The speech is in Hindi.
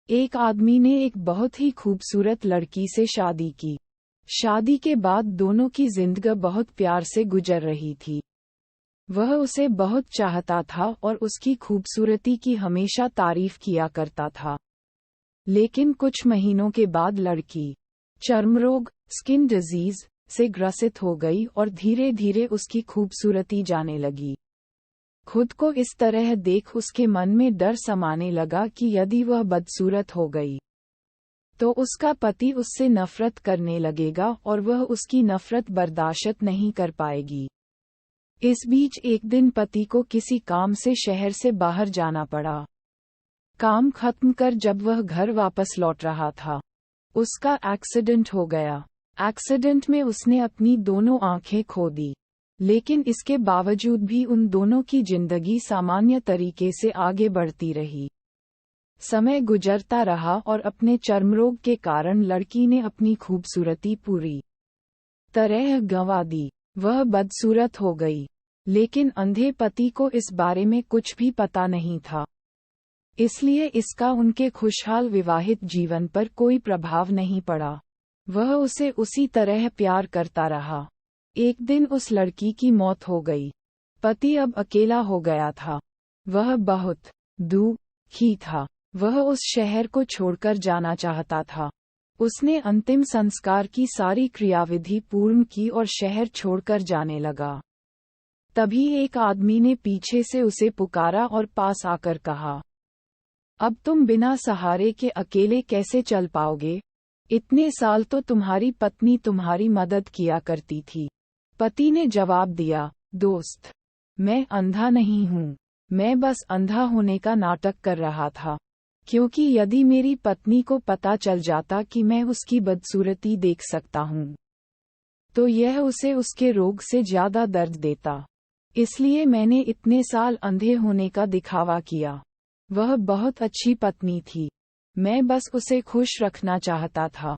एक आदमी ने एक बहुत ही खूबसूरत लड़की से शादी की। शादी के बाद दोनों की जिंदगी बहुत प्यार से गुजर रही थी। वह उसे बहुत चाहता था और उसकी खूबसूरती की हमेशा तारीफ किया करता था। लेकिन कुछ महीनों के बाद लड़की चर्मरोग स्किन डिजीज से ग्रसित हो गई और धीरे धीरे उसकी खूबसूरती जाने लगी। खुद को इस तरह देख उसके मन में डर समाने लगा कि यदि वह बदसूरत हो गई तो उसका पति उससे नफरत करने लगेगा और वह उसकी नफरत बर्दाश्त नहीं कर पाएगी। इस बीच एक दिन पति को किसी काम से शहर से बाहर जाना पड़ा। काम खत्म कर जब वह घर वापस लौट रहा था, उसका एक्सीडेंट हो गया। एक्सीडेंट में उसने अपनी दोनों आंखें खो दी, लेकिन इसके बावजूद भी उन दोनों की जिंदगी सामान्य तरीके से आगे बढ़ती रही। समय गुजरता रहा और अपने चर्मरोग के कारण लड़की ने अपनी खूबसूरती पूरी तरह गंवा दी। वह बदसूरत हो गई, लेकिन अंधे पति को इस बारे में कुछ भी पता नहीं था। इसलिए इसका उनके खुशहाल विवाहित जीवन पर कोई प्रभाव नहीं पड़ा। वह उसे उसी तरह प्यार करता रहा। एक दिन उस लड़की की मौत हो गई। पति अब अकेला हो गया था। वह बहुत दुखी था। वह उस शहर को छोड़कर जाना चाहता था। उसने अंतिम संस्कार की सारी क्रियाविधि पूर्ण की और शहर छोड़कर जाने लगा। तभी एक आदमी ने पीछे से उसे पुकारा और पास आकर कहा, अब तुम बिना सहारे के अकेले कैसे चल पाओगे? इतने साल तो तुम्हारी पत्नी तुम्हारी मदद किया करती थी। पति ने जवाब दिया, दोस्त, मैं अंधा नहीं हूँ। मैं बस अंधा होने का नाटक कर रहा था, क्योंकि यदि मेरी पत्नी को पता चल जाता कि मैं उसकी बदसूरती देख सकता हूँ, तो यह उसे उसके रोग से ज्यादा दर्द देता। इसलिए मैंने इतने साल अंधे होने का दिखावा किया। वह बहुत अच्छी पत्नी थी। मैं बस उसे खुश रखना चाहता था।